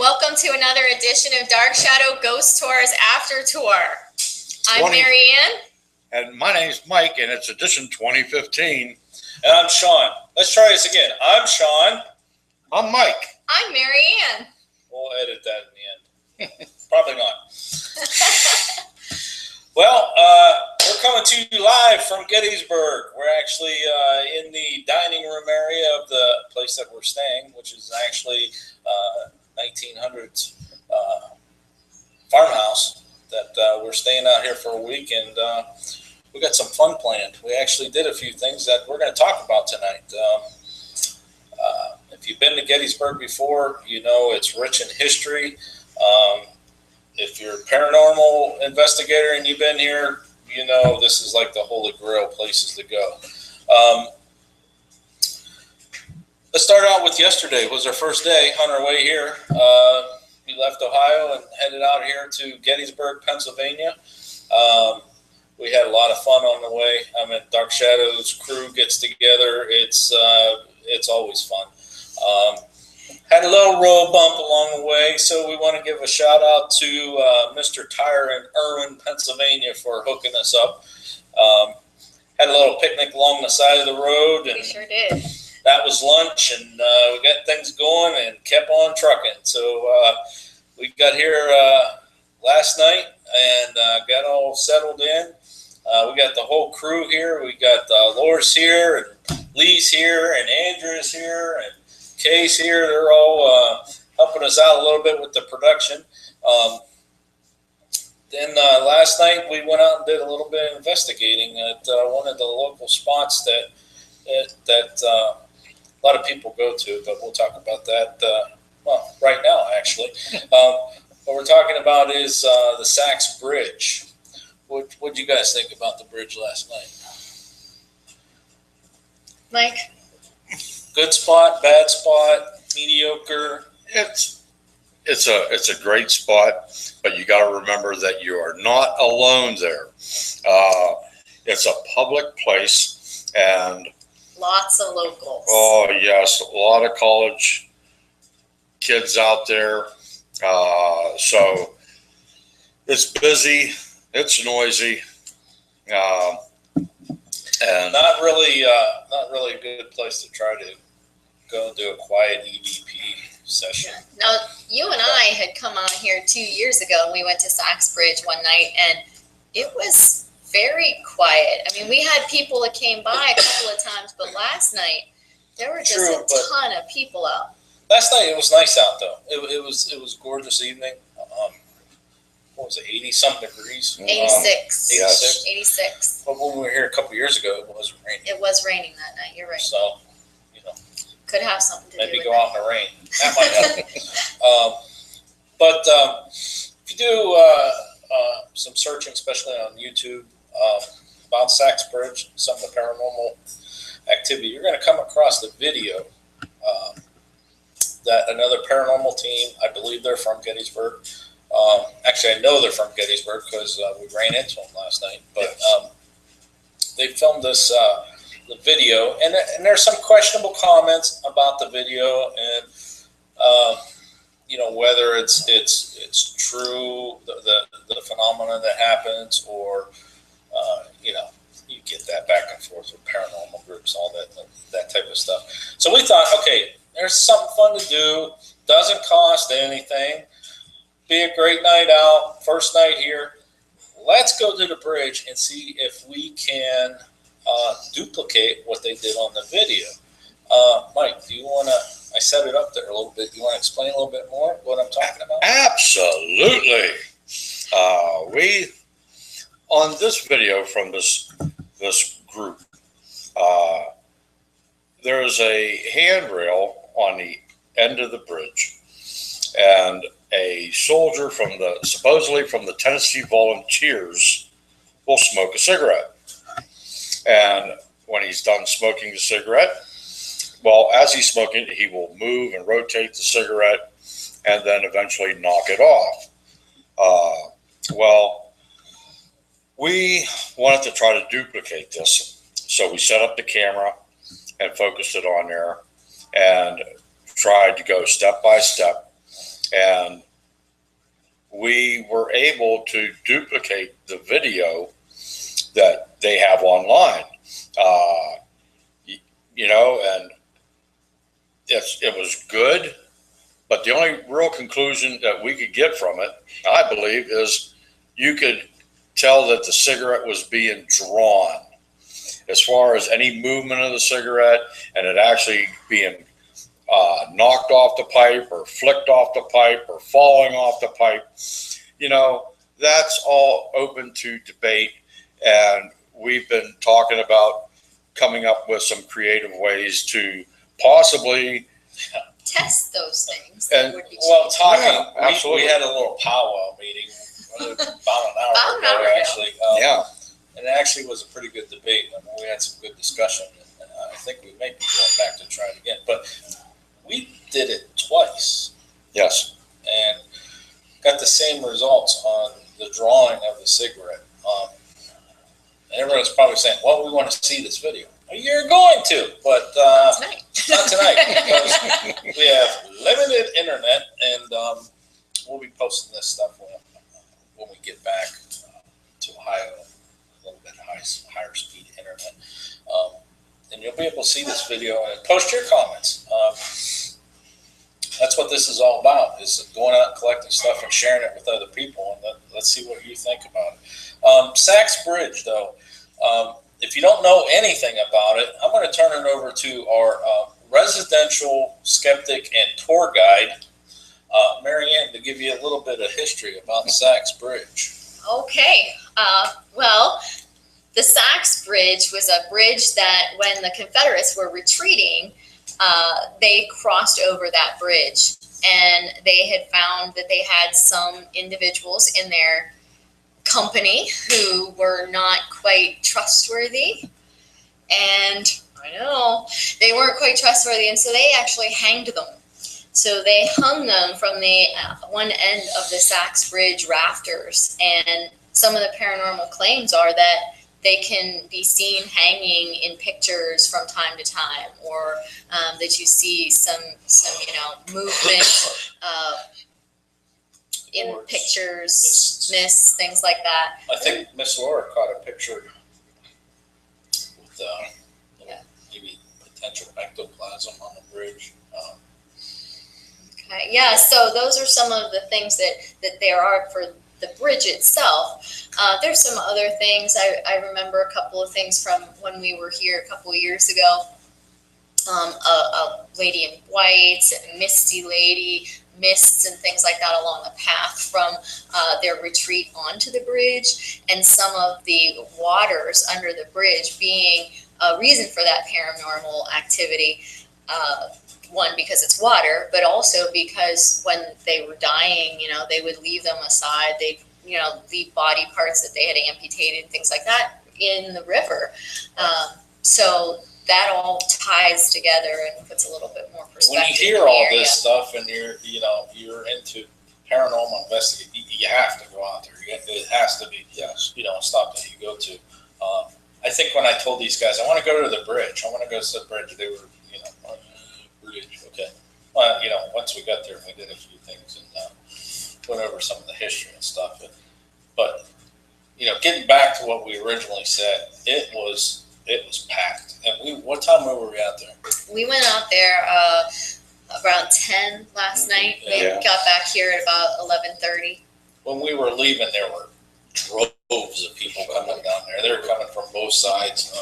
welcome to another edition of Dark Shadow Ghost Tours After Tour. I'm Mary Ann. And my name's Mike, and it's edition 2015. And I'm Sean. Let's try this again. I'm Sean. I'm Mike. I'm Mary Ann. We'll edit that in the end. Probably not. Well, we're coming to you live from Gettysburg. We're actually in the dining room area of the place that we're staying, which is actually 1900s farmhouse that we're staying out here for a week, and we got some fun planned. We actually did a few things that we're going to talk about tonight. If you've been to Gettysburg before, you know it's rich in history. If you're a paranormal investigator and you've been here, you know this is like the holy grail places to go. Let's start out with yesterday. It was our first day on our way here. We left Ohio and headed out here to Gettysburg, Pennsylvania. We had a lot of fun on the way. I mean, Dark Shadows crew gets together. It's always fun. Had a little road bump along the way, so we want to give a shout out to Mr. Tire in Irwin, Pennsylvania for hooking us up. Had a little picnic along the side of the road. And we sure did. That was lunch, and we got things going and kept on trucking. So we got here last night and got all settled in. We got the whole crew here. We got Laura's here, and Lee's here, and Andrew's here, and Kay's here. They're all helping us out a little bit with the production. Then last night we went out and did a little bit of investigating at one of the local spots that a lot of people go to, but we'll talk about that right now, actually. What we're talking about is the Sachs Bridge. What did you guys think about the bridge last night? Mike? Good spot, bad spot, mediocre. It's a great spot, but you got to remember that you are not alone there. It's a public place, and lots of locals. Oh yes, a lot of college kids out there. So it's busy, it's noisy, and not really a good place to try to go and do a quiet EVP session. Now, you and I had come out here 2 years ago, and we went to Sachs Bridge one night, and it was very quiet. I mean, we had people that came by a couple of times, but last night there were just a ton of people out. Last night it was nice out though. It was a gorgeous evening. What was it, 80-something degrees? 86. 86. 86. But when we were here a couple years ago, it wasn't raining. It was raining that night. You're right. So, could have something to do with it. Maybe go out in the rain. That might help. But if you do some searching, especially on YouTube, about Sachs Bridge, some of the paranormal activity, you're going to come across the video that another paranormal team, I believe they're from Gettysburg. Actually, I know they're from Gettysburg because we ran into them last night. But they filmed this the video, and there's some questionable comments about the video, and whether it's true, the phenomenon that happens, or you get that back and forth with paranormal groups, all that type of stuff. So we thought, okay, there's something fun to do, doesn't cost anything, be a great night out, first night here. Let's go to the bridge and see if we can duplicate what they did on the video. Mike, do you want to, I set it up there a little bit. Do you want to explain a little bit more what I'm talking about? Absolutely. We, on this video from this group, there's a handrail on the end of the bridge, and a soldier supposedly from the Tennessee Volunteers will smoke a cigarette. And when he's done smoking the cigarette, well, as he's smoking, he will move and rotate the cigarette and then eventually knock it off. Well, we wanted to try to duplicate this. So we set up the camera and focused it on there and tried to go step by step And we were able to duplicate the video that they have online. And it was good, but the only real conclusion that we could get from it, I believe, is you could tell that the cigarette was being drawn as far as any movement of the cigarette and it actually being knocked off the pipe or flicked off the pipe or falling off the pipe. That's all open to debate. And we've been talking about coming up with some creative ways to possibly test those things. And we had a little powwow meeting about an hour ago, actually. And it actually was a pretty good debate. We had some good discussion, and I think we may be going back to try it again. But we did it twice. Yes. And got the same results on the drawing of the cigarette. And everyone's probably saying, well, we want to see this video. Well, you're going to, but not tonight because we have limited internet, and we'll be posting this stuff when we get back to Ohio, a little bit higher speed internet. And you'll be able to see this video and post your comments. That's what this is all about, is going out and collecting stuff and sharing it with other people. And let's see what you think about it. Sachs Bridge, though, if you don't know anything about it, I'm going to turn it over to our residential skeptic and tour guide, Marianne, to give you a little bit of history about Sachs Bridge. Okay. Well, the Sachs Bridge was a bridge that when the Confederates were retreating, they crossed over that bridge, and they had found that they had some individuals in their company who were not quite trustworthy. And I know they weren't quite trustworthy, and so they actually hanged them. So they hung them from the one end of the Sachs Bridge rafters, and some of the paranormal claims are that they can be seen hanging in pictures from time to time, or that you see some movement in pictures, mists, things like that. I think Miss Laura caught a picture with maybe potential ectoplasm on the bridge. Okay, yeah. So those are some of the things that there are for the bridge itself. There's some other things. I remember a couple of things from when we were here a couple of years ago. A lady in white, a misty lady, mists and things like that along the path from their retreat onto the bridge, and some of the waters under the bridge being a reason for that paranormal activity. One, because it's water, but also because when they were dying, they would leave them aside. They, leave body parts that they had amputated, things like that, in the river. So that all ties together and puts a little bit more perspective. When you hear all this stuff and you're into paranormal investigation, you have to go out there. It has to be, stop that you go to. I think when I told these guys, I want to go to the bridge, I want to go to the bridge, they were, bridge, okay. Well, once we got there, we did a few things and went over some of the history and stuff. But getting back to what we originally said, it was packed. And what time were we out there? We went out there around 10 last night. We got back here at about 11:30. When we were leaving, there were droves of people coming down there. They were coming from both sides.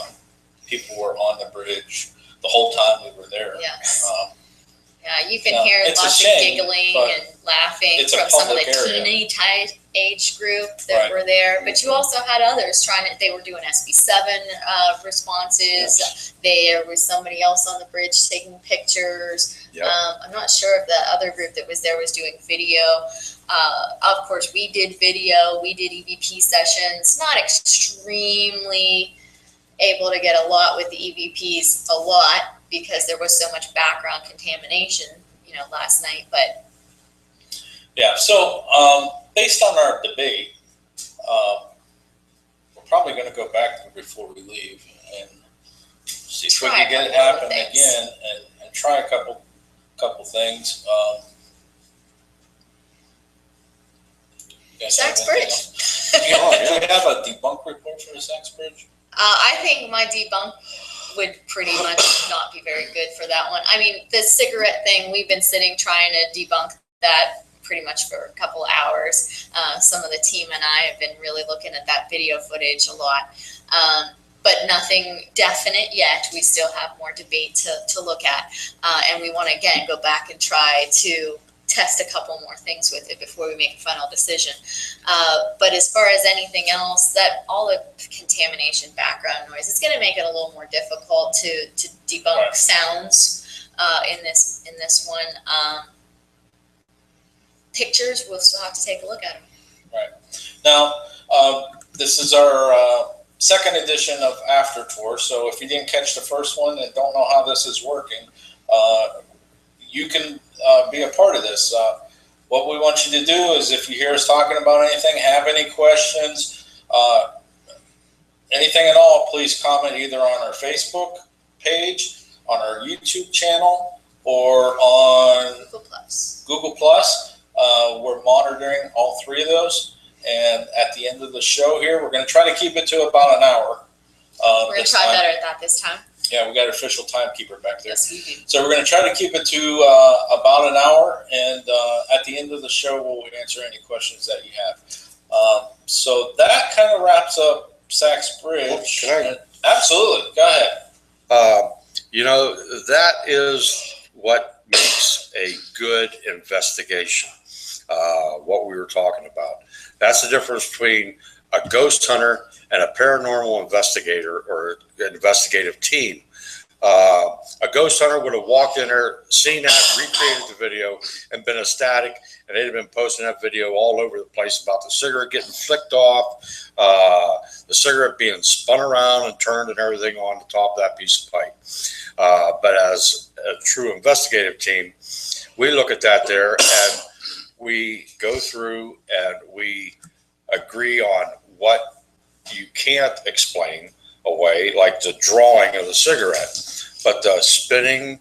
People were on the bridge the whole time we were there. Yes. Yeah, you can hear lots of giggling and laughing from some of the teenage age group that were there. But you also had others they were doing SB7 responses. Yes. There was somebody else on the bridge taking pictures. Yep. I'm not sure if the other group that was there was doing video. Of course, we did video. We did EVP sessions. Not extremely able to get a lot with the EVPs, because there was so much background contamination, last night. But yeah, so based on our debate, we're probably going to go back before we leave and see if we can get it happen again and try a couple things. Sachs Bridge. Do you have a debunk report for the Sachs Bridge? I think my debunk would pretty much not be very good for that one. I mean, the cigarette thing, we've been sitting trying to debunk that pretty much for a couple hours. Some of the team and I have been really looking at that video footage a lot. But nothing definite yet. We still have more debate to look at. And we want to, again, go back and try to test a couple more things with it before we make a final decision. But as far as anything else, that all the contamination, background noise, it's going to make it a little more difficult to debunk sounds in this one. Pictures, we'll still have to take a look at them. Right. Now, this is our second edition of After Tour. So if you didn't catch the first one and don't know how this is working, you can be a part of this. What we want you to do is, if you hear us talking about anything, have any questions, anything at all, please comment either on our Facebook page, on our YouTube channel, or on Google Plus. We're monitoring all three of those. And at the end of the show here, we're going to try to keep it to about an hour. We're going to try better at that this time. Yeah, we got an official timekeeper back there. Yes, we do. So we're going to try to keep it to about an hour, and at the end of the show, we'll answer any questions that you have. So that kind of wraps up Sachs Bridge. Absolutely. Go ahead. That is what makes a good investigation, what we were talking about. That's the difference between a ghost hunter and a paranormal investigator or investigative team. A ghost hunter would have walked in there, seen that, recreated the video, and been ecstatic, and they'd have been posting that video all over the place about the cigarette getting flicked off, the cigarette being spun around and turned and everything on the top of that piece of pipe. But as a true investigative team, we look at that there and we go through and we agree on what you can't explain away, like the drawing of the cigarette. But the spinning,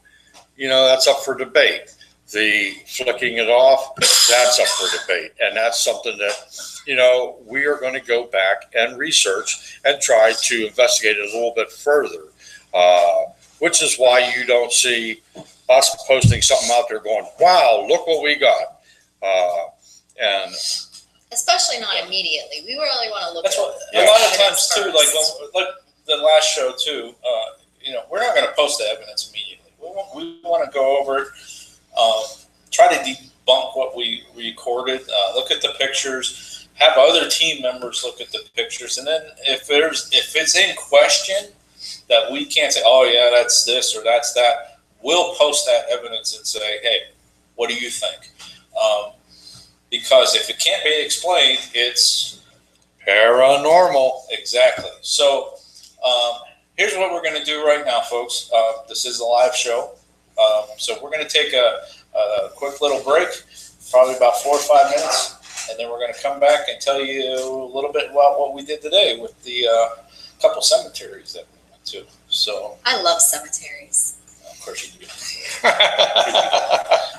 that's up for debate. The flicking it off, that's up for debate. And that's something that, we are going to go back and research and try to investigate it a little bit further, which is why you don't see us posting something out there going, wow, look what we got. And especially not immediately. We really want to look at a lot of times too, like the last show too, we're not going to post the evidence immediately. We want to go over it, try to debunk what we recorded, look at the pictures, have other team members look at the pictures, and then if it's in question that we can't say, oh yeah, that's this or that's that, we'll post that evidence and say, hey, what do you think? Because if it can't be explained, it's paranormal. Exactly. So here's what we're going to do right now, folks. This is a live show. So we're going to take a quick little break, probably about 4 or 5 minutes, and then we're going to come back and tell you a little bit about what we did today with the couple cemeteries that we went to. So I love cemeteries. Of course you do.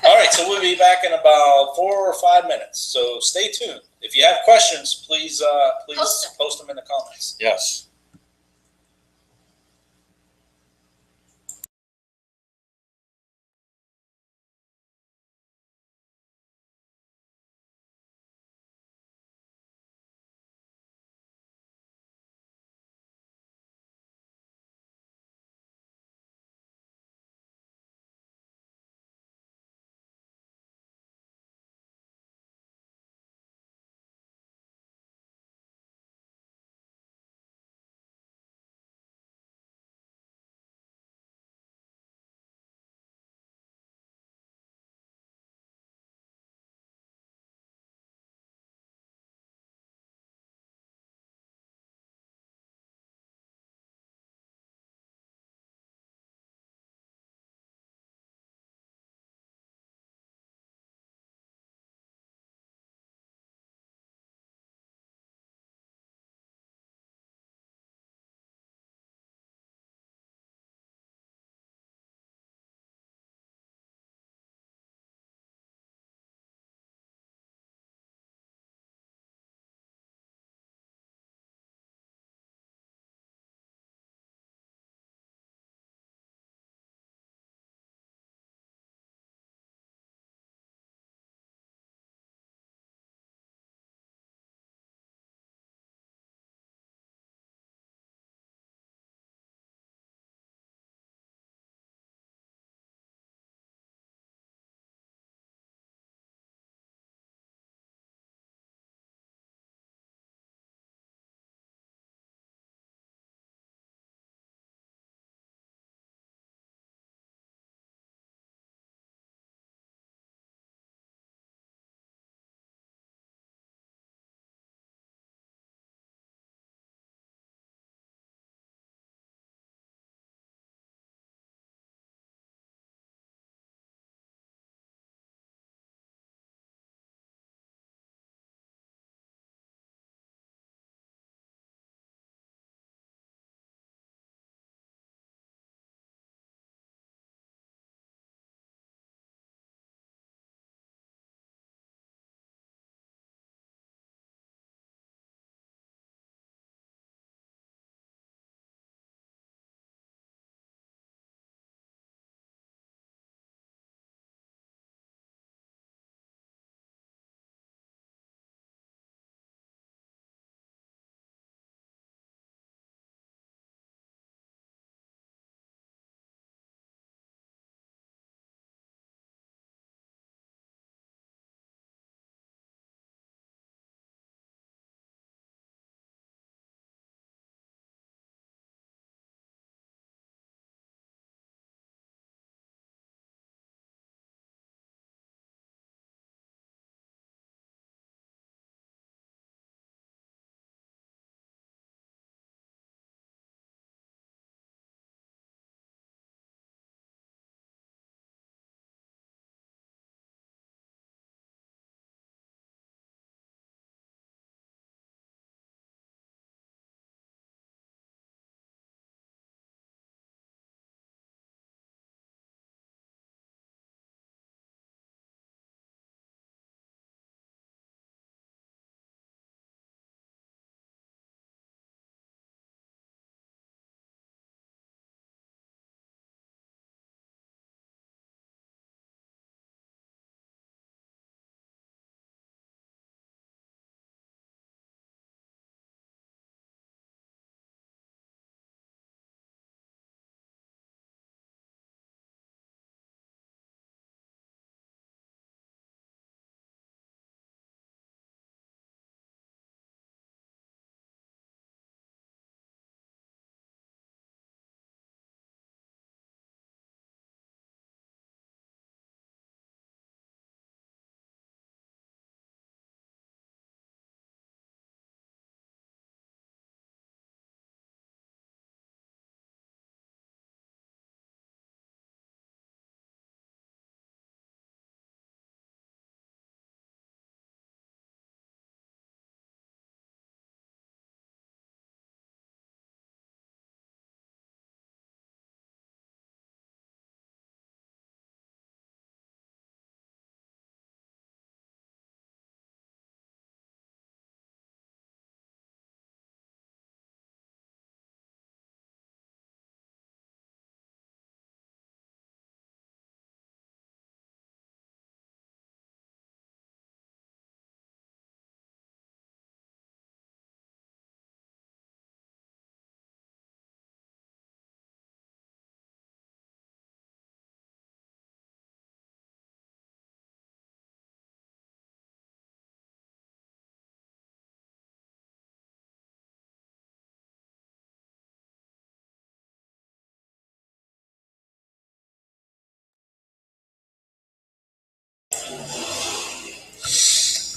All right, so we'll be back in about 4 or 5 minutes. So stay tuned. If you have questions, please post them in the comments. Yes.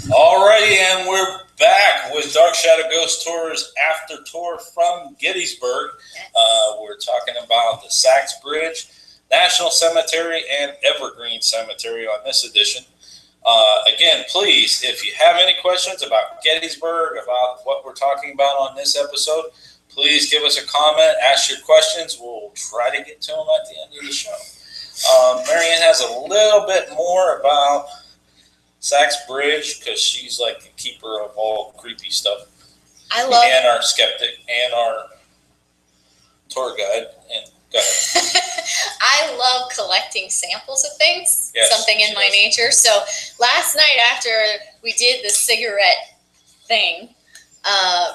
Alrighty, and we're back with Dark Shadow Ghost Tours after tour from Gettysburg. We're talking about the Sachs Bridge, National Cemetery, and Evergreen Cemetery on this edition. Again, please, if you have any questions about Gettysburg, about what we're talking about on this episode, please give us a comment, ask your questions. We'll try to get to them at the end of the show. Marianne has a little bit more about Sachs Bridge because she's like the keeper of all creepy stuff. And our skeptic and our tour guide. And go ahead. I love collecting samples of things, something in my nature. So last night after we did the cigarette thing,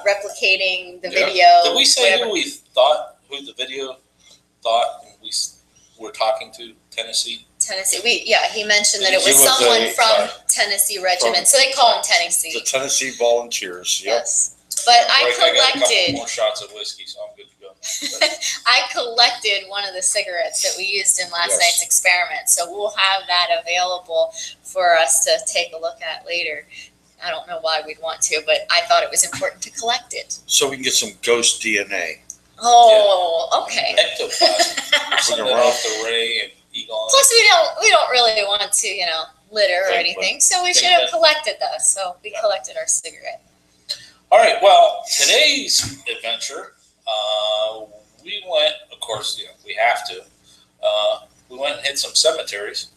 replicating the video. Did we say who the video thought we were talking to? Tennessee, he mentioned that it was someone from Tennessee Regiment, so they call them Tennessee. The Tennessee Volunteers, yep. Yes. But I collected. I got a couple more shots of whiskey, so I'm good to go. I collected one of the cigarettes that we used in last night's experiment, so we'll have that available for us to take a look at later. I don't know why we'd want to, but I thought it was important to collect it. So we can get some ghost DNA. Oh, okay. Ectoplasm. Send it off the Ray and Egon. Plus, we don't really want to, litter or anything, so we should have collected those. So we collected our cigarette. All right. Well, today's adventure, we went. Of course, we have to. We went and hit some cemeteries.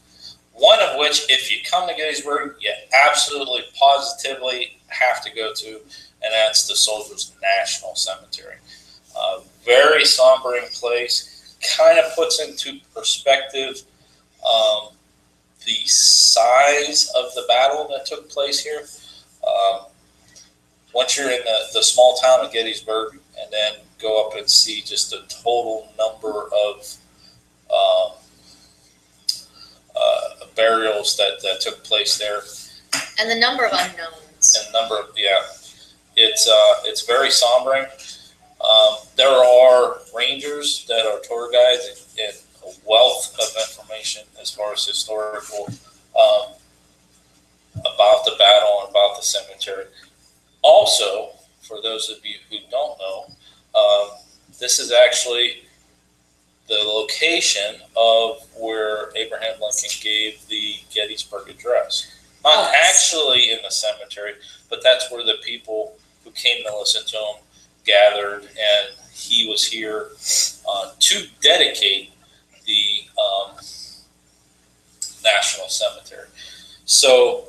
One of which, if you come to Gettysburg, you absolutely, positively have to go to, and that's the Soldiers National Cemetery. Very sombering place. Kind of puts into perspective the size of the battle that took place here. Once you're in the small town of Gettysburg and then go up and see just the total number of burials that took place there. And the number of unknowns. And it's very sombering. There are rangers that are tour guides and a wealth of information as far as historical about the battle and about the cemetery. Also, for those of you who don't know, this is actually the location of where Abraham Lincoln gave the Gettysburg Address. Not actually in the cemetery, but that's where the people who came to listen to him gathered, and he was here to dedicate the National Cemetery. So,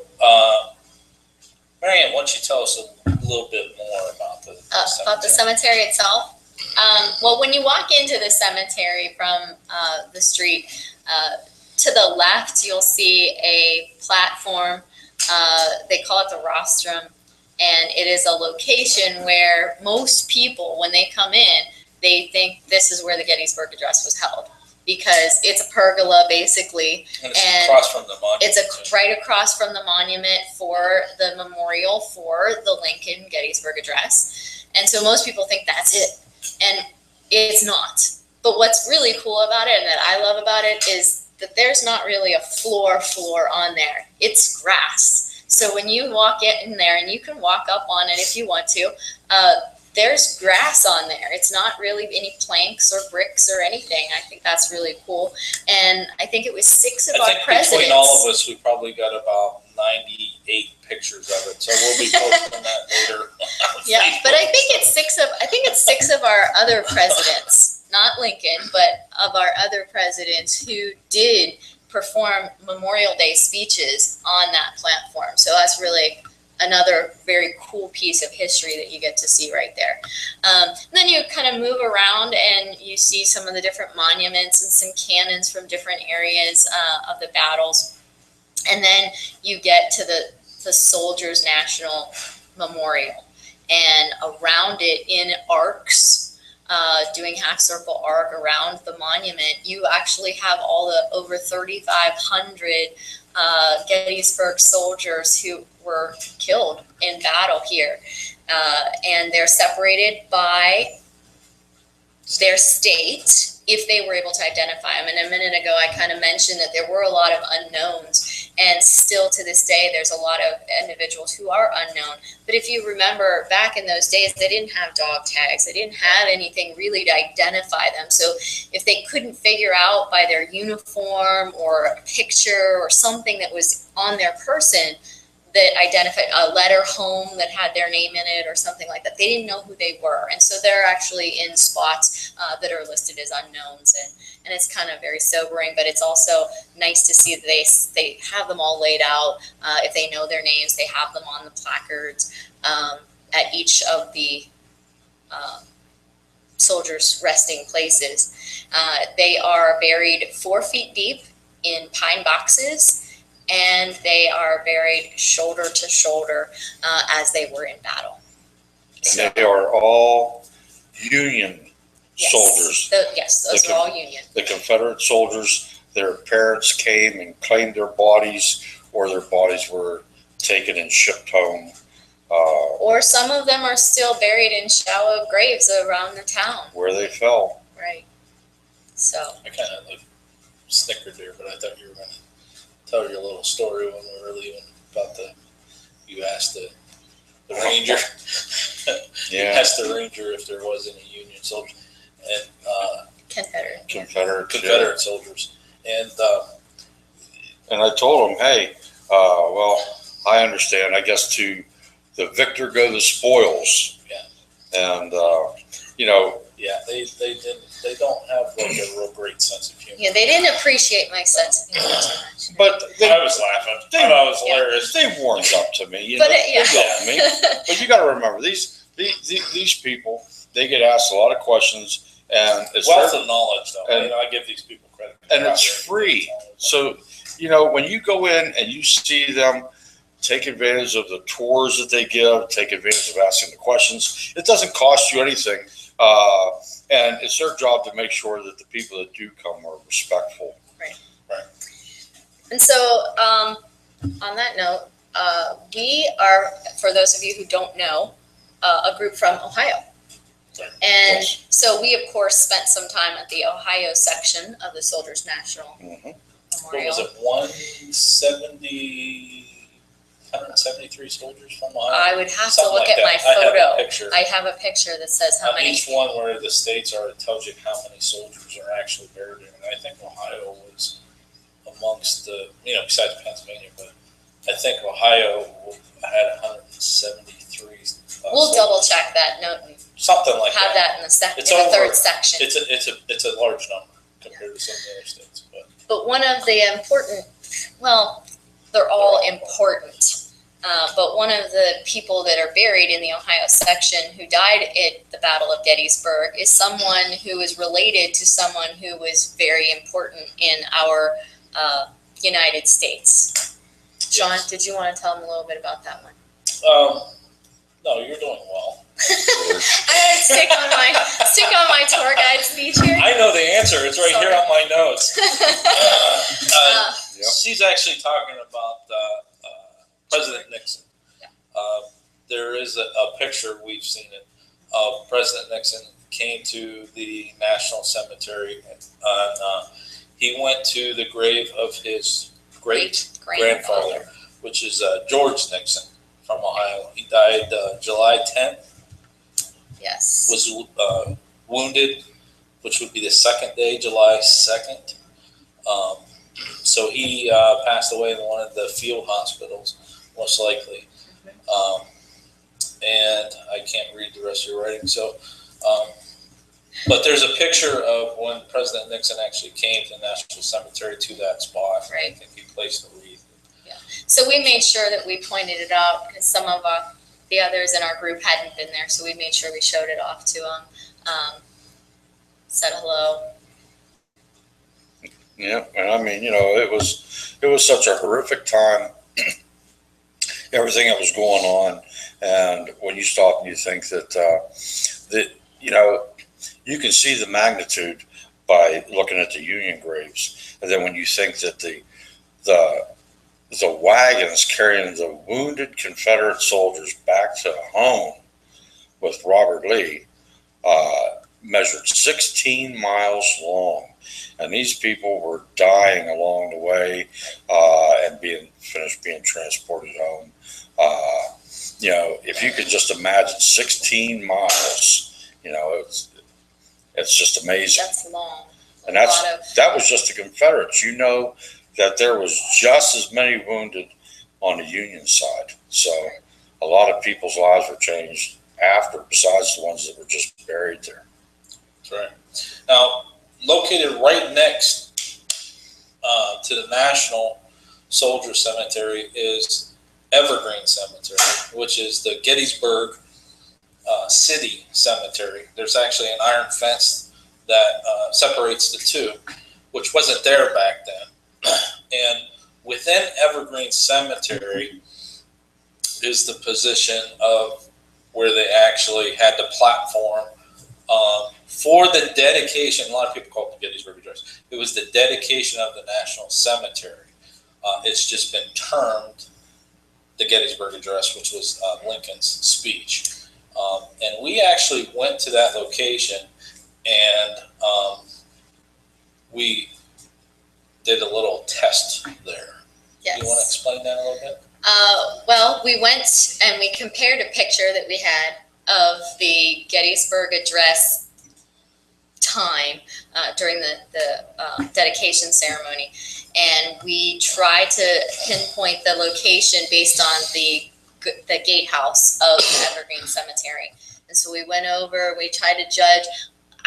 Marianne, why don't you tell us a little bit more about the cemetery? About the cemetery itself? Well, when you walk into the cemetery from the street, to the left, you'll see a platform. They call it the rostrum. And it is a location where most people, when they come in, they think this is where the Gettysburg Address was held. Because it's a pergola, basically. And it's across from the monument. It's right across from the monument for the memorial for the Lincoln Gettysburg Address. And so most people think that's it. And it's not. But what's really cool about it and that I love about it is that there's not really a floor on there. It's grass. So when you walk in there, and you can walk up on it if you want to, there's grass on there. It's not really any planks or bricks or anything. I think that's really cool. And I think it was 6 of our presidents. Between all of us, we probably got about 98 pictures of it. So we'll be posting that later. Yeah, but I think it's 6 of our other presidents, not Lincoln, but of our other presidents who did perform Memorial Day speeches on that platform. So that's really another very cool piece of history that you get to see right there. Then you kind of move around and you see some of the different monuments and some cannons from different areas of the battles. And then you get to the Soldiers National Memorial. And around it in arcs, doing half circle arc around the monument, you actually have all the over 3,500 Gettysburg soldiers who were killed in battle here. And they're separated by their state, if they were able to identify them. And a minute ago, I kind of mentioned that there were a lot of unknowns. And still to this day, there's a lot of individuals who are unknown. But if you remember back in those days, they didn't have dog tags. They didn't have anything really to identify them. So if they couldn't figure out by their uniform or a picture or something that was on their person that identified a letter home that had their name in it or something like that, they didn't know who they were. And so they're actually in spots that are listed as unknowns. And it's kind of very sobering, but it's also nice to see that they have them all laid out. If they know their names, they have them on the placards at each of the soldiers' resting places. They are buried 4 feet deep in pine boxes, and they are buried shoulder to shoulder as they were in battle. And they are all Union soldiers. Those are all Union. The Confederate soldiers, their parents came and claimed their bodies, or their bodies were taken and shipped home. Or some of them are still buried in shallow graves around the town. Where they fell. Right. So. I kind of snickered there, but I thought you were going to tell your little story when we were leaving about you asked the ranger. You asked the ranger if there was any Union soldiers and Confederate soldiers, and I told him, hey, well, I understand. I guess to the victor go the spoils. Yeah. And you know. Yeah, they didn't. They don't have like a real great sense of humor. Yeah, they didn't appreciate my sense of humor too much. But I was laughing. I thought it was hilarious. They warmed up to me. You but know, they got me. But you got to remember these people. They get asked a lot of questions, and it's wealth of knowledge, though. And I give these people credit. And it's free. So when you go in and you see them take advantage of the tours that they give, take advantage of asking the questions, it doesn't cost you anything. And it's their job to make sure that the people that do come are respectful. Right. And so, on that note, we are, for those of you who don't know, a group from Ohio. And so we, of course, spent some time at the Ohio section of the Soldiers National Memorial. What was it, 173 soldiers from Ohio? I would have Something to look like at my that. photo. I have a picture that says how many. Each one where the states are, it tells you how many soldiers are actually buried in. And I think Ohio was amongst the, besides Pennsylvania, but I think Ohio had 173. We'll double check that note and something like have that. In the third section. It's a large number compared to some of the other states. But one of the important, they're all important. But one of the people that are buried in the Ohio section who died at the Battle of Gettysburg is someone who is related to someone who was very important in our United States. Sean, did you want to tell them a little bit about that one? No, you're doing well. I stick on my tour guide speech here. I know the answer. It's right here on my notes. She's actually talking about President Nixon. There is a picture, we've seen it, of President Nixon came to the National Cemetery and he went to the grave of his great-grandfather, which is George Nixon from Ohio. He died July 10th. Yes. Was wounded, which would be the second day, July 2nd. So he passed away in one of the field hospitals, most likely. And I can't read the rest of your writing. So, but there's a picture of when President Nixon actually came to the National Cemetery to that spot. Right. I think he placed a wreath. Yeah. So we made sure that we pointed it out because some of the others in our group hadn't been there. So we made sure we showed it off to them, said hello. Yeah, and I mean, it was such a horrific time. Everything that was going on, and when you stop and you think that you can see the magnitude by looking at the Union graves, and then when you think that the wagons carrying the wounded Confederate soldiers back to home with Robert Lee measured 16 miles long. And these people were dying along the way and finished being transported home. If you could just imagine 16 miles, it's just amazing. That's long. And that was just the Confederates. That there was just as many wounded on the Union side. So a lot of people's lives were changed after, besides the ones that were just buried there. That's right. Now, located right next to the National Soldier Cemetery is Evergreen Cemetery, which is the Gettysburg City Cemetery. There's actually an iron fence that separates the two, which wasn't there back then. And within Evergreen Cemetery is the position of where they actually had the platform for the dedication. A lot of people call it the Gettysburg Address. It was the dedication of the National Cemetery. It's just been termed the Gettysburg Address, which was Lincoln's speech. And we actually went to that location and we did a little test there. Yes. You want to explain that a little bit? Well, we went and we compared a picture that we had of the Gettysburg Address time during the dedication ceremony, and we tried to pinpoint the location based on the gatehouse of Evergreen Cemetery. And so we went over, we tried to judge.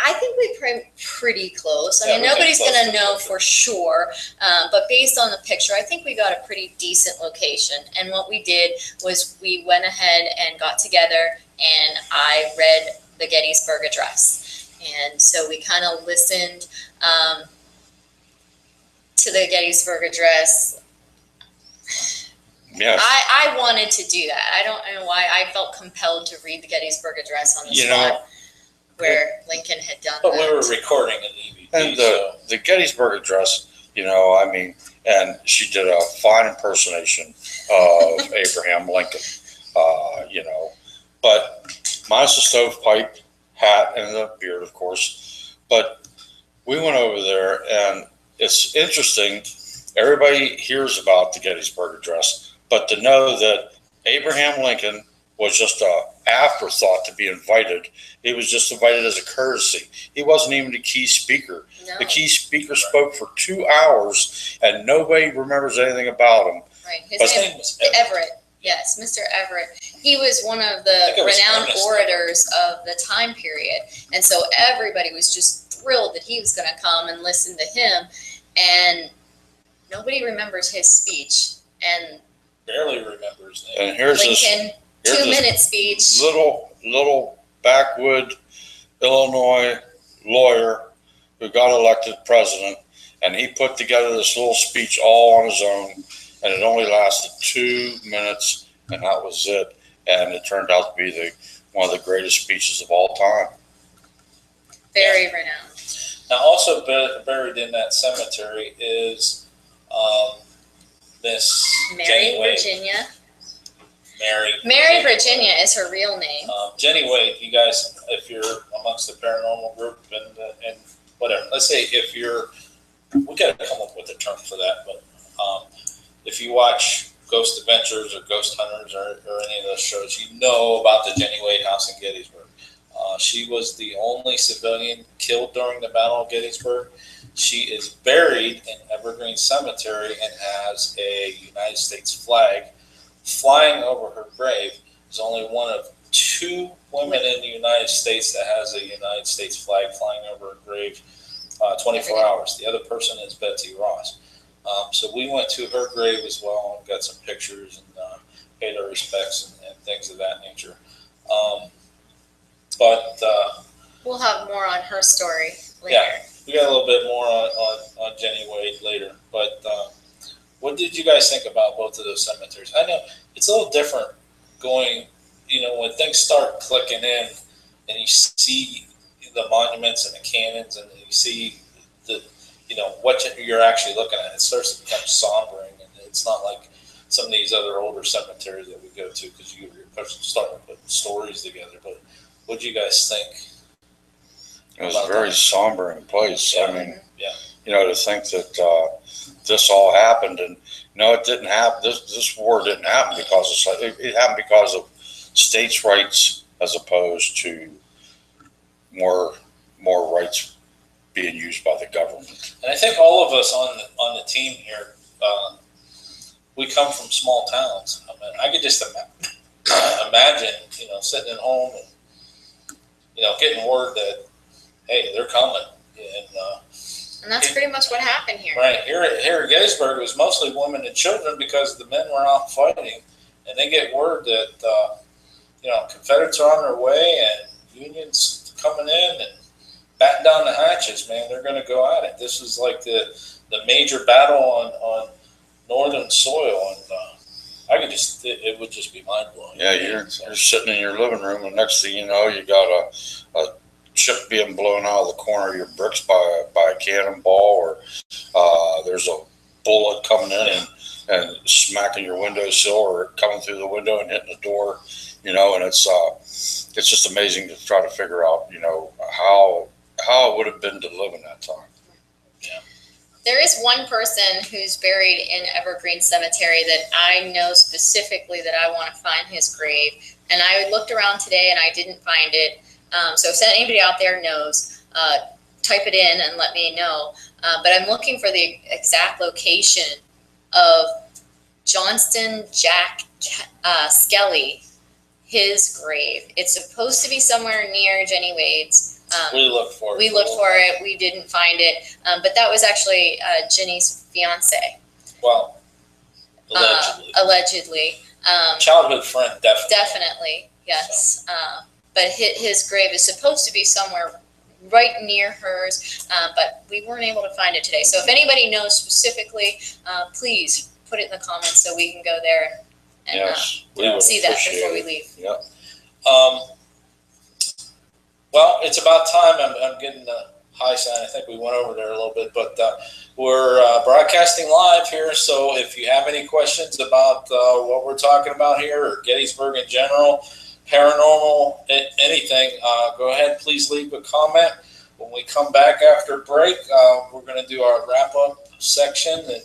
I think we pretty close. I mean, nobody's going to know for sure, but based on the picture, I think we got a pretty decent location. And what we did was we went ahead and got together, and I read the Gettysburg Address. And so we kind of listened to the Gettysburg Address. Yes. I wanted to do that. I don't know why. I felt compelled to read the Gettysburg Address on the spot. Where Lincoln had done but that. We were recording an EVP. And the Gettysburg Address, and she did a fine impersonation of Abraham Lincoln, but minus the stovepipe hat and the beard, of course. But we went over there, and it's interesting. Everybody hears about the Gettysburg Address, but to know that Abraham Lincoln was just an afterthought to be invited. He was just invited as a courtesy. He wasn't even the key speaker. No. The key speaker spoke for 2 hours, and nobody remembers anything about him. Right. His name was Everett. Yes, Mr. Everett. He was one of the renowned orators of the time period. And so everybody was just thrilled that he was going to come and listen to him. And nobody remembers his speech. And barely remembers his name. And here's Lincoln. 2-minute speech. Little backwood Illinois lawyer who got elected president, and he put together this little speech all on his own, and it only lasted 2 minutes, and that was it. And it turned out to be one of the greatest speeches of all time. Very renowned. Now, also buried in that cemetery is Miss Mary Virginia. Mary Virginia is her real name. Jenny Wade, you guys, if you're amongst the paranormal group and whatever, let's say if you're, we got to come up with a term for that, but if you watch Ghost Adventures or Ghost Hunters or any of those shows, you know about the Jenny Wade house in Gettysburg. She was the only civilian killed during the Battle of Gettysburg. She is buried in Evergreen Cemetery and has a United States flag flying over her grave. Is only one of 2 women in the United States that has a United States flag flying over her grave 24 hours. The other person is Betsy Ross. So we went to her grave as well and got some pictures and paid our respects and things of that nature. But we'll have more on her story later. Yeah, we got a little bit more on Jenny Wade later. But what did you guys think about both of those cemeteries? I know it's a little different going, when things start clicking in and you see the monuments and the cannons and you see what you're actually looking at. It starts to become sombering, and it's not like some of these other older cemeteries that we go to because you're starting to put stories together. But what do you guys think? It was a very sombering place. Yeah. I mean, Yeah. you know, to think that this all happened, and no, it didn't happen. This war didn't happen because of it happened because of states' rights as opposed to more rights being used by the government. And I think all of us on the team here, we come from small towns. I mean, I could just imagine, you know, sitting at home and, you know, getting word that, hey, they're coming. And that's pretty much what happened here. Right. Here at Gettysburg, it was mostly women and children because the men were out fighting. And they get word that, you know, Confederates are on their way and Unions coming in and batten down the hatches, man. They're going to go at it. This is like the major battle on northern soil. And I could just, it would just be mind blowing. Yeah, you're sitting in your living room, and next thing you know, you got a chip being blown out of the corner of your bricks by a cannonball, or there's a bullet coming in and smacking your windowsill, or coming through the window and hitting the door, you know. And it's just amazing to try to figure out, you know, how it would have been to live in that time. Yeah. There is one person who's buried in Evergreen Cemetery that I know specifically that I want to find his grave. And I looked around today and I didn't find it. So if anybody out there knows, type it in and let me know. But I'm looking for the exact location of Johnston Jack Skelly, his grave. It's supposed to be somewhere near Jenny Wade's. We looked for it. We looked for it. We didn't find it. But that was actually Jenny's fiance. Well, allegedly. Allegedly. Childhood friend, definitely. Definitely, yes. But his grave is supposed to be somewhere right near hers, but we weren't able to find it today. So if anybody knows specifically, please put it in the comments so we can go there and see that before we leave. Yep. Well, it's about time. I'm getting the high sign. I think we went over there a little bit, but we're broadcasting live here. So if you have any questions about what we're talking about here, or Gettysburg in general, paranormal, anything, go ahead. Please leave a comment. When we come back after break, we're going to do our wrap-up section and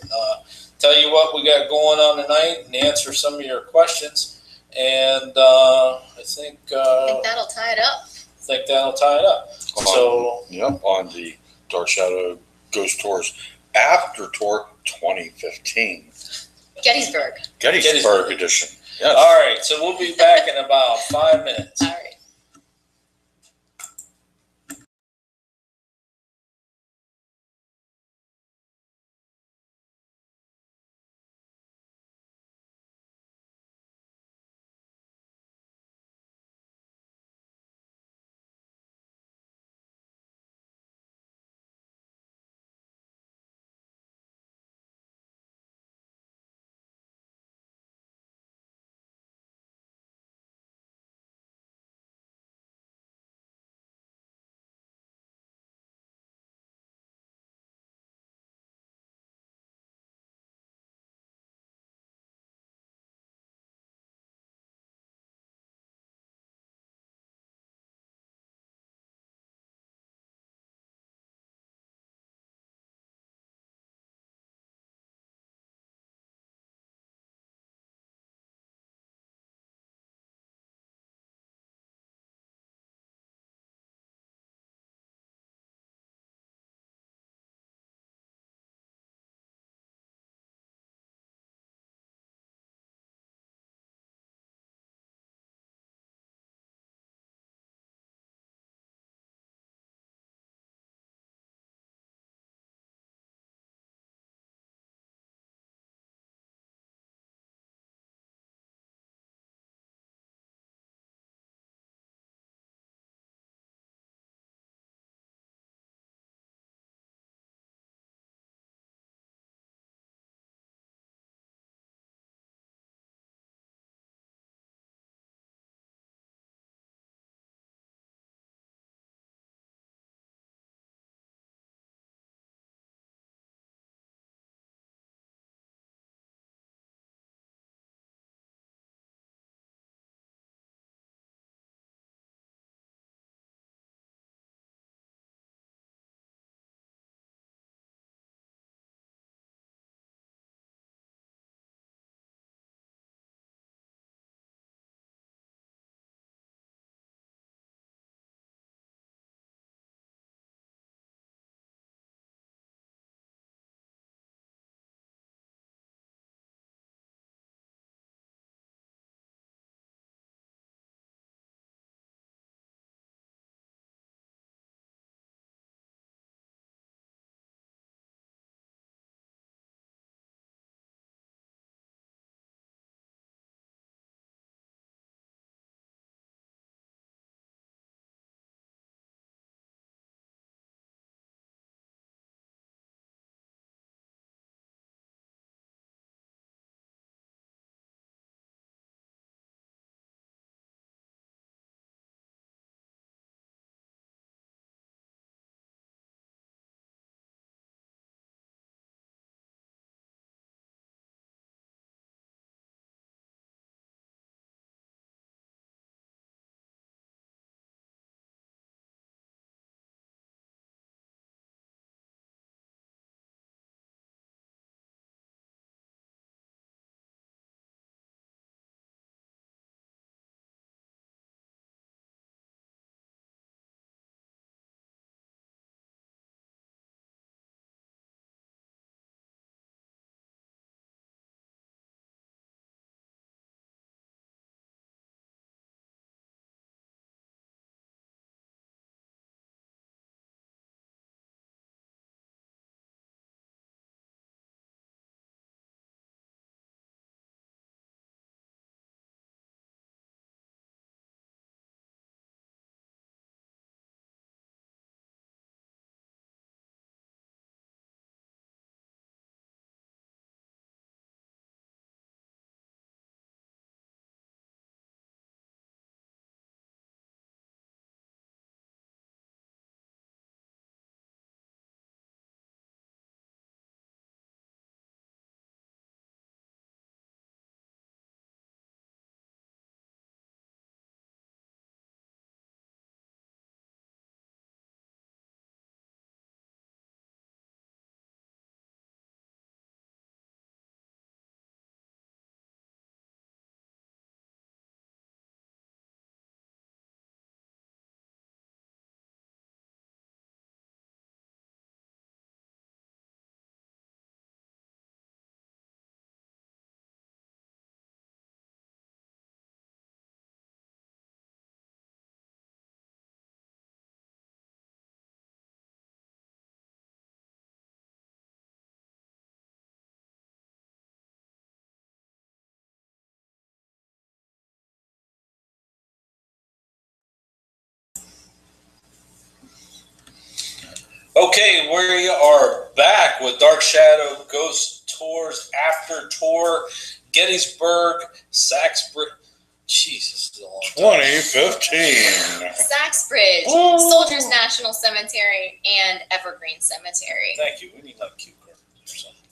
tell you what we got going on tonight and answer some of your questions. And I think that'll tie it up. On the Dark Shadow Ghost Tours After Tour 2015. Gettysburg edition. Yes. All right, so we'll be back in about 5 minutes. All right. Okay, we are back with Dark Shadow Ghost Tours After Tour, Gettysburg, Sachs Bridge. Jesus, this is a long time. 2015. Sachs Bridge, Woo! Soldiers National Cemetery, and Evergreen Cemetery. Thank you. We need like cue cards or something.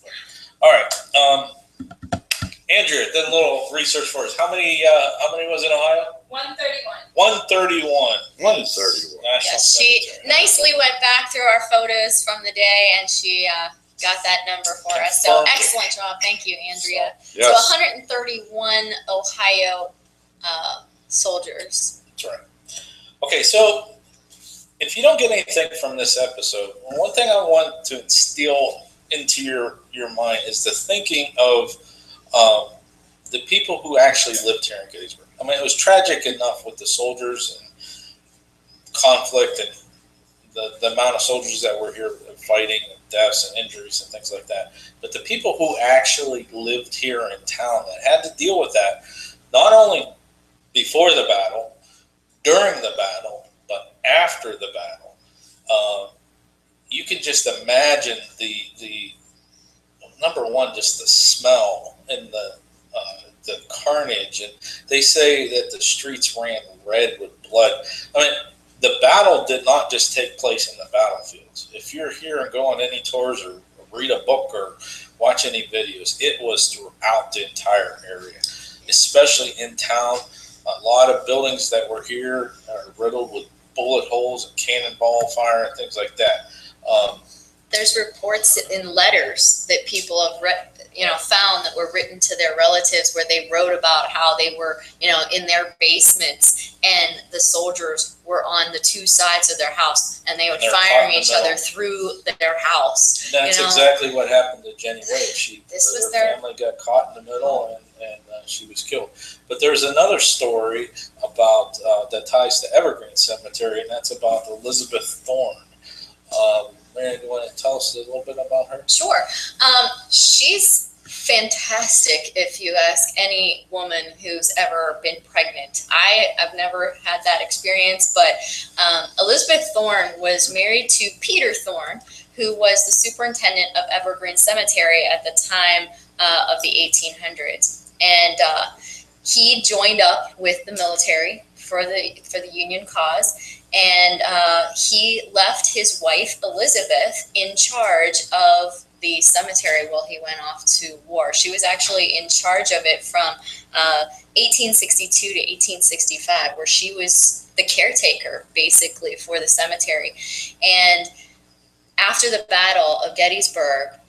All right. Andrea did a little research for us. How many was in Ohio? 131. 131. 131. Yes, she nicely went back through our photos from the day, and she got that number for us. So Confirmed it. excellent job. Thank you, Andrea. Yes. So 131 Ohio soldiers. That's right. Okay, so if you don't get anything from this episode, one thing I want to instill into your mind is the thinking of the people who actually lived here in Gettysburg. I mean, it was tragic enough with the soldiers and conflict and the amount of soldiers that were here fighting and deaths and injuries and things like that. But the people who actually lived here in town that had to deal with that, not only before the battle, during the battle, but after the battle, you can just imagine the number one, just the smell and the carnage. And they say that the streets ran red with blood. I mean, the battle did not just take place in the battlefields. If you're here and go on any tours or read a book or watch any videos, it was throughout the entire area, especially in town. A lot of buildings that were here are riddled with bullet holes and cannonball fire and things like that. There's reports in letters that people have found that were written to their relatives where they wrote about how they were, in their basements and the soldiers were on the two sides of their house and they would fire each other through their house. And that's exactly what happened to Jenny Wade. Her family got caught in the middle and she was killed. But there's another story about that ties to Evergreen Cemetery, and that's about Elizabeth Thorne. Mary, do you want to tell us a little bit about her? Sure. She's fantastic if you ask any woman who's ever been pregnant. I've never had that experience, but Elizabeth Thorne was married to Peter Thorne, who was the superintendent of Evergreen Cemetery at the time of the 1800s. And he joined up with the military for the Union cause. And he left his wife, Elizabeth, in charge of the cemetery while he went off to war. She was actually in charge of it from 1862 to 1865, where she was the caretaker, basically, for the cemetery. And after the Battle of Gettysburg...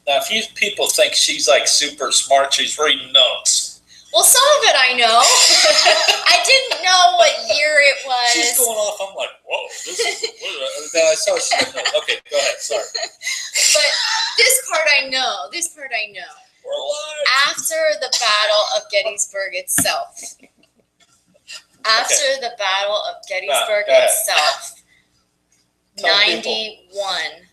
Now, a few people think she's like super smart. She's reading notes. Well, some of it I know. I didn't know what year it was. She's going off. I'm like, whoa. Then I saw she didn't know. Okay, go ahead. Sorry. But this part I know. We're alive. After the Battle of Gettysburg itself. The Battle of Gettysburg itself. 91.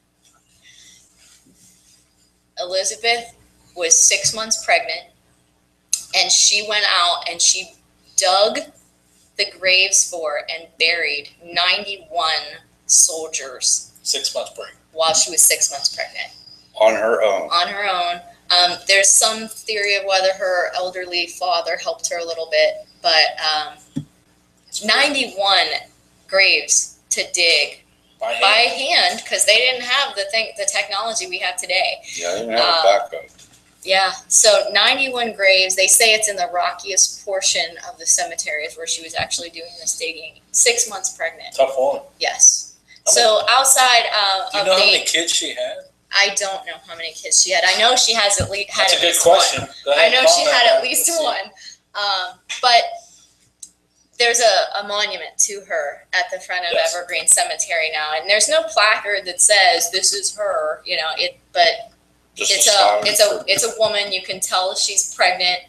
Elizabeth was 6 months pregnant. And she went out and she dug the graves for and buried 91 soldiers. 6 months pregnant. While she was 6 months pregnant. On her own. On her own. There's some theory of whether her elderly father helped her a little bit, but 91 graves to dig by hand because they didn't have the technology we have today. Yeah, they didn't have a backbone. Yeah, so 91 graves. They say it's in the rockiest portion of the cemetery is where she was actually doing this digging. 6 months pregnant. Tough one. Yes. Outside do you know how many kids she had? I don't know how many kids she had. I know she has at least That's a good question. I know she had at least one. But there's a monument to her at the front of Evergreen Cemetery now, and there's no placard that says this is her. But it's a woman. You can tell she's pregnant,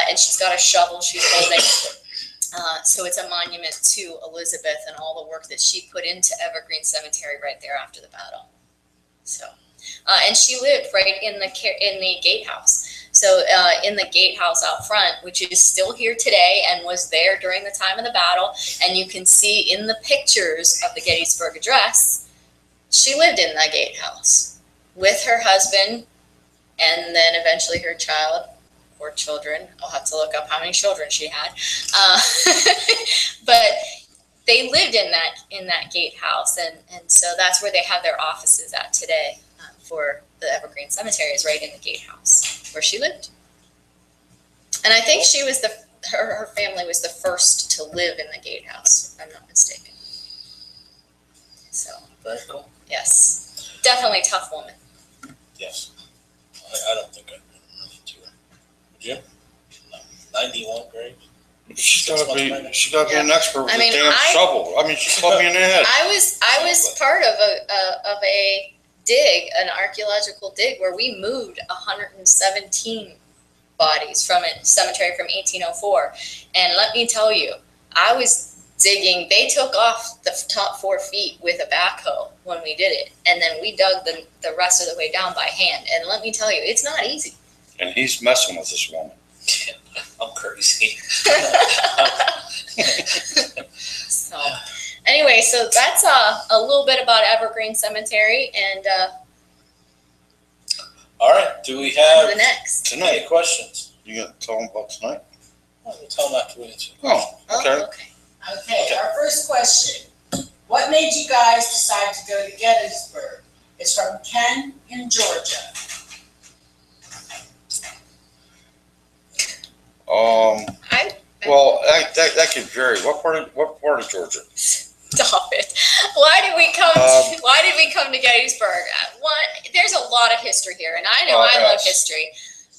and she's got a shovel she's holding. So it's a monument to Elizabeth and all the work that she put into Evergreen Cemetery right there after the battle. So, and she lived right in the gatehouse. So in the gatehouse out front, which is still here today and was there during the time of the battle, and you can see in the pictures of the Gettysburg Address, she lived in the gatehouse with her husband and then eventually her child or children. I'll have to look up how many children she had. But they lived in that gatehouse, and so that's where they have their offices at today for the Evergreen Cemetery, is right in the gatehouse where she lived. And I think she was her family was the first to live in the gatehouse, if I'm not mistaken. So Very cool. yes, definitely tough woman. Yes. I don't think I'd run into her. Would you? No. 91 grade. She's got to be an expert with I mean, a damn shovel. I mean, she clubbed me in the head. I was part of a dig, an archaeological dig, where we moved 117 bodies from a cemetery from 1804. And let me tell you, I was digging. They took off the top 4 feet with a backhoe when we did it, and then we dug the rest of the way down by hand. And let me tell you, it's not easy. And he's messing with this woman. I'm crazy. So anyway, so that's a little bit about Evergreen Cemetery, and all right. Do we on have to the next. any questions? You gonna tell him about tonight? We'll tell them after we answer. Oh, okay. Oh, okay. Okay, our first question. What made you guys decide to go to Gettysburg? It's from Ken in Georgia. Well, that could vary. What part of Georgia? Stop it. Why did we come to Gettysburg? There's a lot of history here, and I know I love history.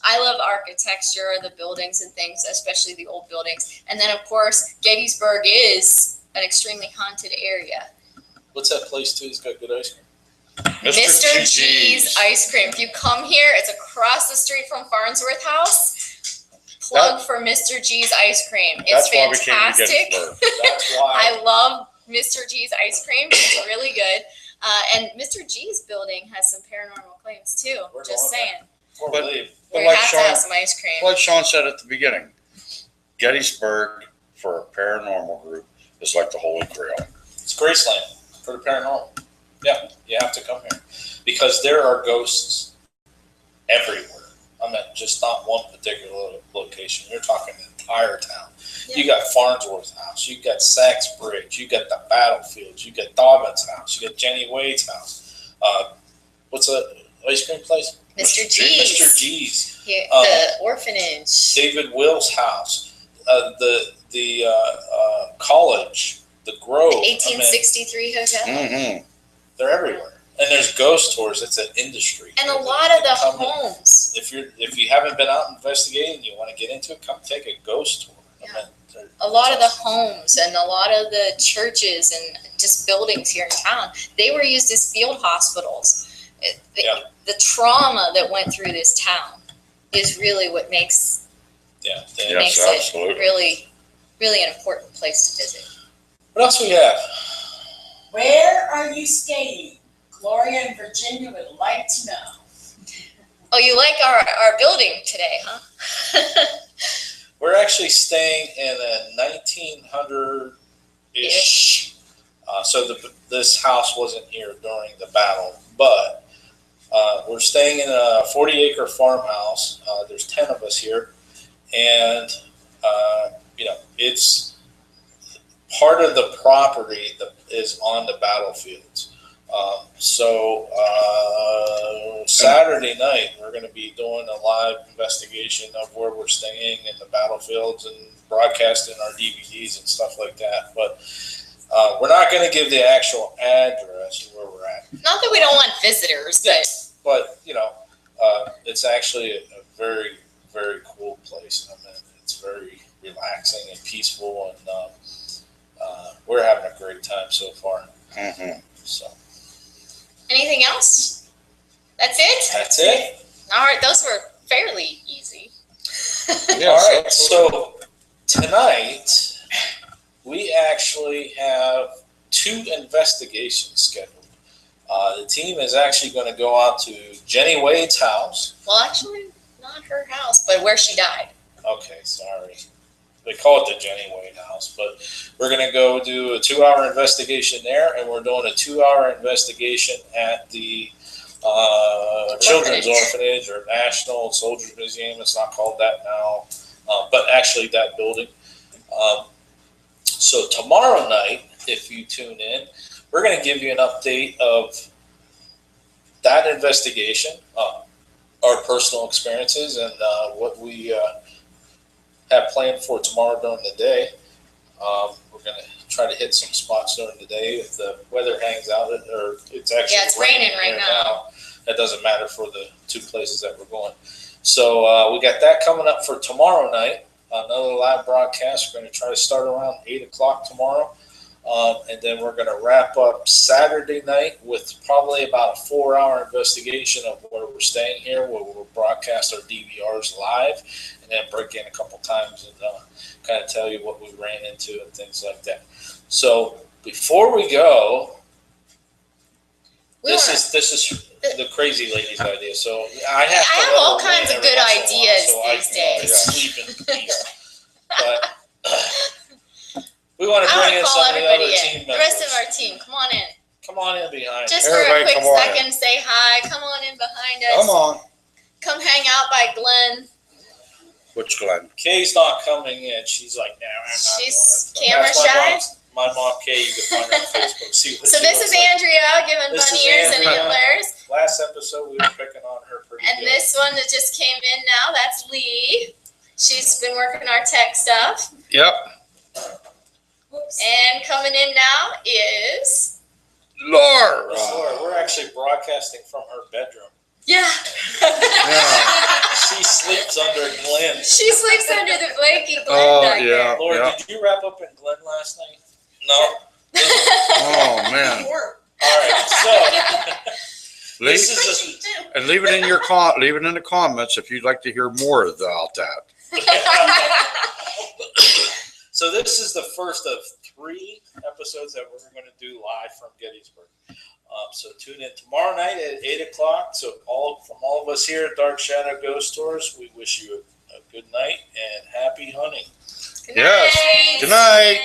I love architecture, the buildings and things, especially the old buildings. And then, of course, Gettysburg is an extremely haunted area. What's that place too? It's got good ice cream. Mr. G's Ice Cream. If you come here, it's across the street from Farnsworth House. Plug for Mr. G's Ice Cream. It's fantastic. That's why. I love Mr. G's Ice Cream. It's really good. And Mr. G's building has some paranormal claims too. Just saying. But We like have to have some ice cream. Like Sean said at the beginning, Gettysburg for a paranormal group is like the Holy Grail. It's Graceland for the paranormal. Yeah, you have to come here because there are ghosts everywhere. I mean, just not one particular location. You're talking the entire town. Yeah. You got Farnsworth House. You got Sachs Bridge. You got the battlefields. You got Dobbin's house. You got Jenny Wade's house. What's the ice cream place? Mr. G's. Mr. G's. Yeah, the orphanage. David Will's house. The college. The Grove. 1863 hotel. Mm-hmm. They're everywhere. And there's ghost tours. It's an industry. And a lot of the homes. If you haven't been out investigating, and you want to get into it, come take a ghost tour. Yeah. I mean, a lot of the homes and a lot of the churches and just buildings here in town, they were used as field hospitals. The trauma that went through this town is really what makes it really, really an important place to visit. What else we have? Where are you staying? Gloria in Virginia would like to know. Oh, you like our building today, huh? We're actually staying in a 1900-ish. So this house wasn't here during the battle, but we're staying in a 40-acre farmhouse. There's 10 of us here, and it's part of the property that is on the battlefields. Saturday night, we're going to be doing a live investigation of where we're staying in the battlefields and broadcasting our DVDs and stuff like that. But we're not going to give the actual address of where we're at. Not that we don't want visitors, but it's actually a very, very cool place. I mean, it's very relaxing and peaceful, and we're having a great time so far. Mm-hmm. So. Anything else? That's it? That's it. All right, those were fairly easy. All right, so tonight we actually have 2 investigations scheduled. The team is actually going to go out to Jenny Wade's house. Well, actually, not her house, but where she died. Okay, sorry. they call it the Jenny Wayne House, but we're going to go do a 2-hour investigation there, and we're doing a 2-hour investigation at the Children's Orphanage or National Soldiers Museum. It's not called that now, but actually that building. So tomorrow night, if you tune in, we're going to give you an update of that investigation, our personal experiences, and what we have planned for tomorrow during the day. We're going to try to hit some spots during the day if the weather hangs out, or it's actually it's raining right now. That doesn't matter for the 2 places that we're going. So we got that coming up for tomorrow night. Another live broadcast. We're going to try to start around 8 o'clock tomorrow. And then we're going to wrap up Saturday night with probably about a 4-hour investigation of where we're staying here, where we'll broadcast our DVRs live, and then break in a couple times and kind of tell you what we ran into and things like that. So before we go, this is the crazy lady's idea. So I have all kinds of good ideas these days. Sleep in peace. But we want to bring in some of the other team members. The rest of our team, come on in. Come on in behind. Just for a quick second, say hi. Come on in behind us. Come on. Come hang out by Glenn. Which Glenn? Kay's not coming in. She's like, no, I'm not. She's camera shy. My mom, Kay, you can find her on Facebook. So this is Andrea giving bunny ears and antlers. Last episode, we were picking on her pretty good. And this one that just came in now, that's Lee. She's been working our tech stuff. Yep. Whoops. And coming in now is Laura. We're actually broadcasting from her bedroom. yeah. She sleeps under Glenn. She sleeps under the blanket Glenn back there. Laura, did you wrap up in Glenn last night? No. Oh man. All right. So And leave it in your leave it in the comments if you'd like to hear more about that. So this is the first of 3 episodes that we're going to do live from Gettysburg. So tune in tomorrow night at 8 o'clock. So from all of us here at Dark Shadow Ghost Tours, we wish you a good night and happy hunting. Good night. Yes. Good night.